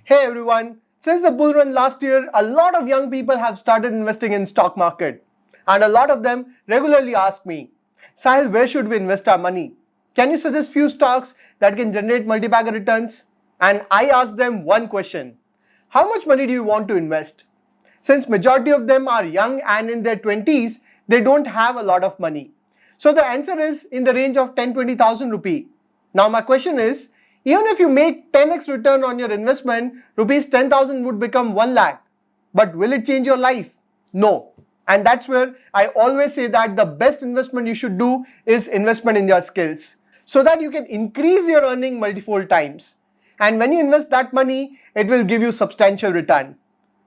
Hey everyone, since the bull run last year, a lot of young people have started investing in stock market. And a lot of them regularly ask me, Sahil, where should we invest our money? Can you suggest few stocks that can generate multi-bagger returns? And I ask them one question. How much money do you want to invest? Since majority of them are young and in their 20s, they don't have a lot of money. So the answer is in the range of 10-20,000 rupee. Now my question is, even if you make 10x return on your investment, rupees 10,000 would become 1 lakh. But will it change your life? No. And that's where I always say that the best investment you should do is investment in your skills, so that you can increase your earning multifold times. And when you invest that money, it will give you substantial return.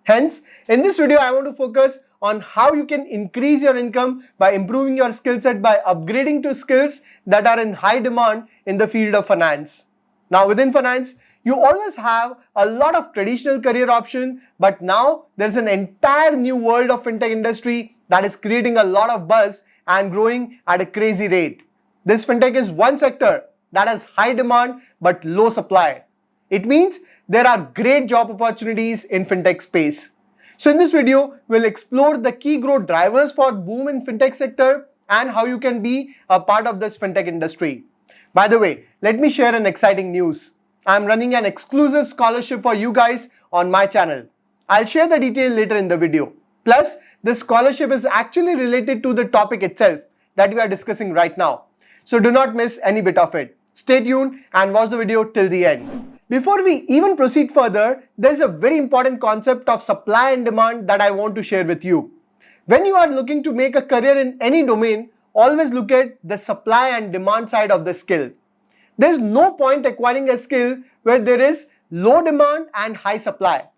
Hence, in this video, I want to focus on how you can increase your income by improving your skill set by upgrading to skills that are in high demand in the field of finance. Now within finance, you always have a lot of traditional career options, but now there's an entire new world of fintech industry that is creating a lot of buzz and growing at a crazy rate. This fintech is one sector that has high demand but low supply. It means there are great job opportunities in fintech space. So in this video, we'll explore the key growth drivers for boom in fintech sector and how you can be a part of this fintech industry. By the way, let me share an exciting news. I'm running an exclusive scholarship for you guys on my channel. I'll share the detail later in the video. Plus, this scholarship is actually related to the topic itself that we are discussing right now. So do not miss any bit of it. Stay tuned and watch the video till the end. Before we even proceed further, there is a very important concept of supply and demand that I want to share with you. When you are looking to make a career in any domain, always look at the supply and demand side of the skill. There is no point acquiring a skill where there is low demand and high supply.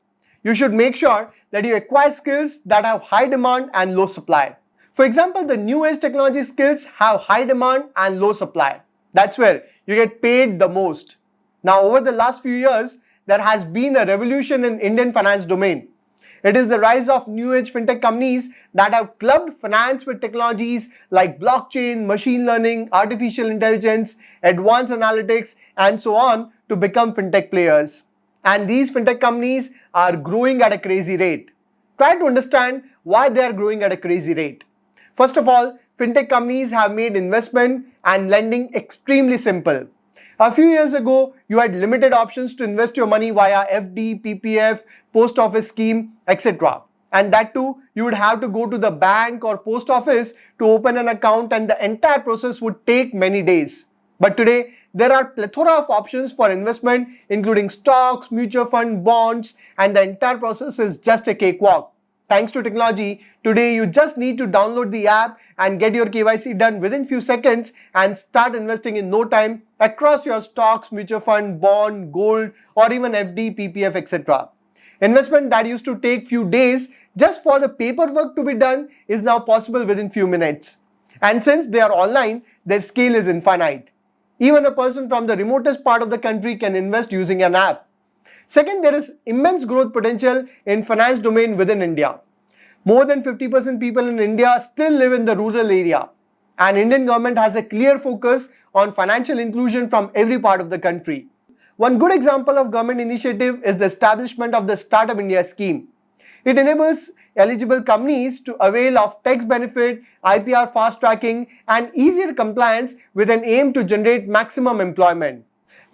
You should make sure that you acquire skills that have high demand and low supply. For example, the new age technology skills have high demand and low supply. That's where you get paid the most. Now, over the last few years, there has been a revolution in Indian finance domain. It is the rise of new age fintech companies that have clubbed finance with technologies like blockchain, machine learning, artificial intelligence, advanced analytics, and so on to become fintech players. And these fintech companies are growing at a crazy rate. Try to understand why they are growing at a crazy rate. First of all, fintech companies have made investment and lending extremely simple. A few years ago, you had limited options to invest your money via FD, PPF, post office scheme, etc. And that too, you would have to go to the bank or post office to open an account, and the entire process would take many days. But today, there are plethora of options for investment, including stocks, mutual fund, bonds, and the entire process is just a cakewalk. Thanks to technology, today you just need to download the app and get your KYC done within few seconds and start investing in no time across your stocks, mutual fund, bond, gold, or even FD, PPF, etc. Investment that used to take few days just for the paperwork to be done is now possible within few minutes. And since they are online, their scale is infinite. Even a person from the remotest part of the country can invest using an app. Second, there is immense growth potential in finance domain within India. More than 50% people in India still live in the rural area, and Indian government has a clear focus on financial inclusion from every part of the country. One good example of government initiative is the establishment of the Startup India scheme. It enables eligible companies to avail of tax benefit, IPR fast tracking, and easier compliance with an aim to generate maximum employment.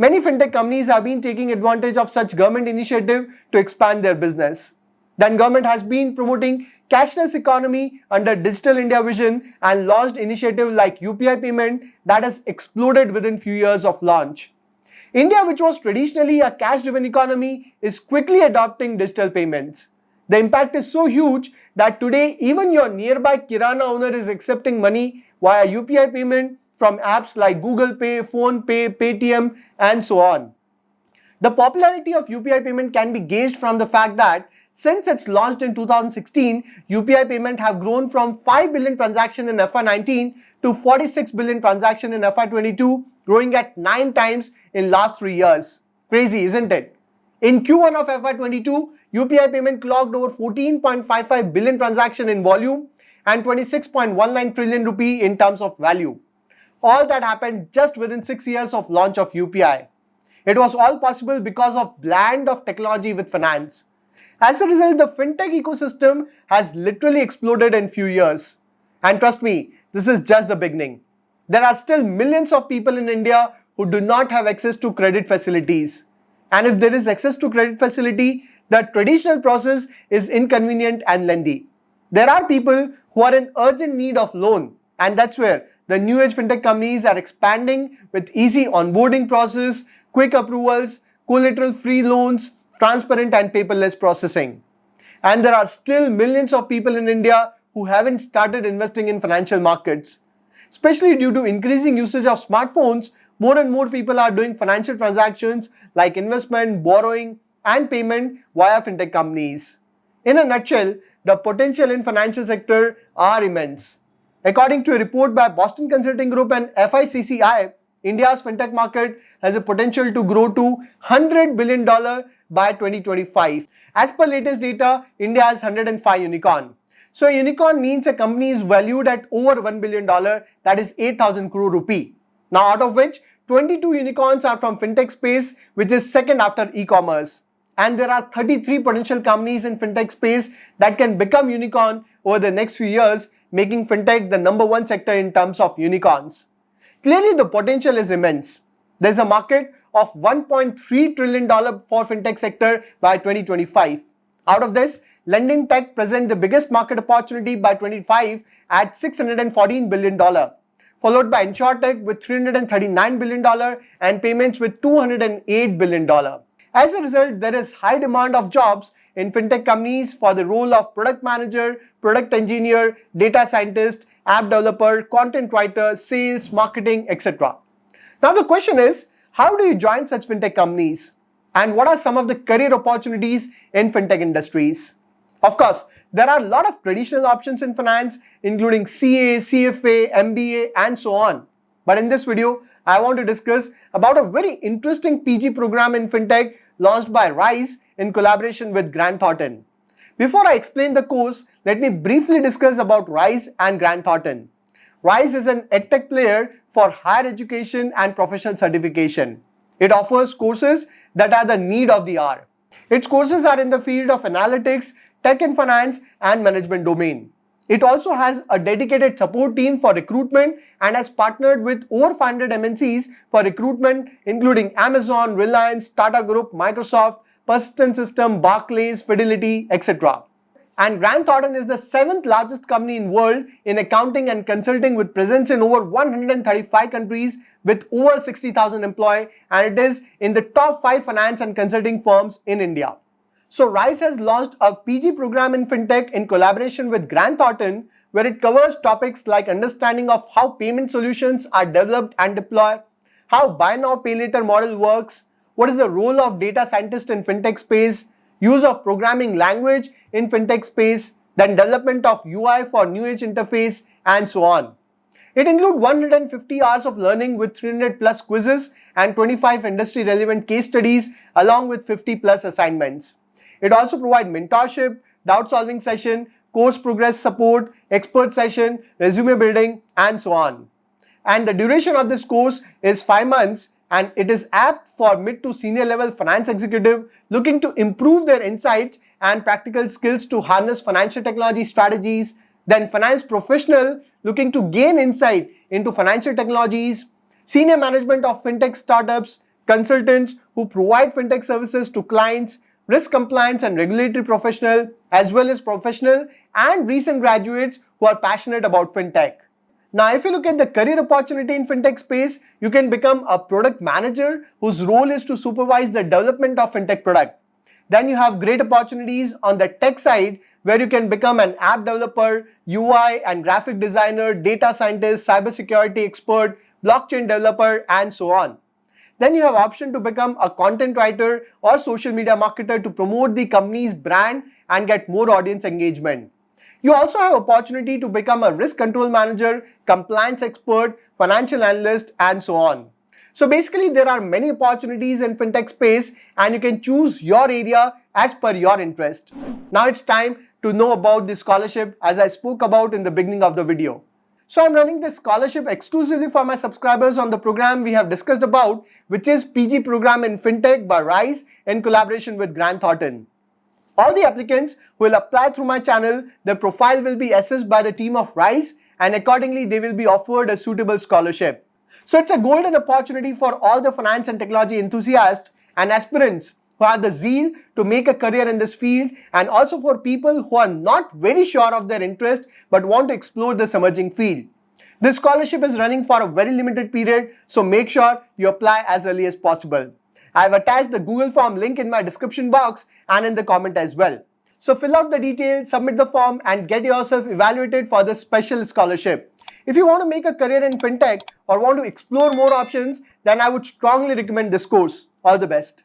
Many fintech companies have been taking advantage of such government initiative to expand their business. Then government has been promoting cashless economy under Digital India Vision and launched initiative like UPI payment that has exploded within few years of launch. India, which was traditionally a cash-driven economy, is quickly adopting digital payments. The impact is so huge that today even your nearby kirana owner is accepting money via UPI payment from apps like Google Pay, Phone Pay, Paytm, and so on. The popularity of UPI payment can be gauged from the fact that since it's launched in 2016, UPI payment have grown from 5 billion transactions in FY19 to 46 billion transactions in FY22, growing at 9 times in last 3 years. Crazy, isn't it? In Q1 of FY22, UPI payment clocked over 14.55 billion transactions in volume and 26.19 trillion rupee in terms of value. All that happened just within 6 years of launch of UPI. It was all possible because of blend of technology with finance. As a result, the fintech ecosystem has literally exploded in few years. And trust me, this is just the beginning. There are still millions of people in India who do not have access to credit facilities. And if there is access to credit facility, the traditional process is inconvenient and lengthy. There are people who are in urgent need of loan, and that's where the new age fintech companies are expanding with easy onboarding process, quick approvals, collateral-free loans, transparent and paperless processing. And there are still millions of people in India who haven't started investing in financial markets. Especially due to increasing usage of smartphones, more and more people are doing financial transactions like investment, borrowing, and payment via fintech companies. In a nutshell, the potential in financial sector are immense. According to a report by Boston Consulting Group and FICCI, India's fintech market has a potential to grow to $100 billion by 2025. As per latest data, India has 105 unicorn. So a unicorn means a company is valued at over $1 billion, that is 8,000 crore rupee. Now out of which 22 unicorns are from fintech space, which is second after e-commerce. And there are 33 potential companies in fintech space that can become unicorn over the next few years, making fintech the number one sector in terms of unicorns. Clearly the potential is immense. There is a market of $1.3 trillion for fintech sector by 2025. Out of this, lending tech presents the biggest market opportunity by 2025 at $614 billion, followed by insurtech with $339 billion and payments with $208 billion. As a result, there is high demand of jobs in fintech companies for the role of product manager, product engineer, data scientist, app developer, content writer, sales, marketing, etc. Now the question is, how do you join such fintech companies? And what are some of the career opportunities in fintech industries? Of course, there are a lot of traditional options in finance, including CA, CFA, MBA, and so on. But in this video, I want to discuss about a very interesting PG program in fintech launched by Rise in collaboration with Grant Thornton. Before I explain the course, let me briefly discuss about Rise and Grant Thornton. Rise is an edtech player for higher education and professional certification. It offers courses that are the need of the hour. Its courses are in the field of analytics, tech and finance, and management domain. It also has a dedicated support team for recruitment and has partnered with over 500 MNCs for recruitment, including Amazon, Reliance, Tata Group, Microsoft, Persistent System, Barclays, Fidelity, etc. And Grant Thornton is the 7th largest company in the world in accounting and consulting with presence in over 135 countries with over 60,000 employees, and it is in the top 5 finance and consulting firms in India. So Rise has launched a PG program in fintech in collaboration with Grant Thornton, where it covers topics like understanding of how payment solutions are developed and deployed, how buy now pay later model works, what is the role of data scientist in fintech space, use of programming language in fintech space, then development of UI for new age interface, and so on. It includes 150 hours of learning with 300 plus quizzes and 25 industry relevant case studies along with 50 plus assignments. It also provides mentorship, doubt solving session, course progress support, expert session, resume building, and so on. And the duration of this course is 5 months, and it is apt for mid to senior level finance executive looking to improve their insights and practical skills to harness financial technology strategies, then finance professional looking to gain insight into financial technologies, senior management of fintech startups, consultants who provide fintech services to clients, risk compliance and regulatory professional, as well as professional and recent graduates who are passionate about fintech. Now, if you look at the career opportunity in fintech space, you can become a product manager whose role is to supervise the development of fintech product. Then you have great opportunities on the tech side where you can become an app developer, UI and graphic designer, data scientist, cybersecurity expert, blockchain developer, and so on. Then you have option to become a content writer or social media marketer to promote the company's brand and get more audience engagement. You also have opportunity to become a risk control manager, compliance expert, financial analyst, and so on. So basically, there are many opportunities in fintech space and you can choose your area as per your interest. Now it's time to know about the scholarship as I spoke about in the beginning of the video. So I'm running this scholarship exclusively for my subscribers on the program we have discussed about, which is PG program in Fintech by Rise in collaboration with Grant Thornton. All the applicants who will apply through my channel, their profile will be assessed by the team of Rise, and accordingly they will be offered a suitable scholarship. So it's a golden opportunity for all the finance and technology enthusiasts and aspirants who have the zeal to make a career in this field, and also for people who are not very sure of their interest but want to explore this emerging field. This scholarship is running for a very limited period, so make sure you apply as early as possible. I have attached the Google form link in my description box and in the comment as well. So fill out the details, submit the form, and get yourself evaluated for this special scholarship. If you want to make a career in fintech or want to explore more options, then I would strongly recommend this course. All the best.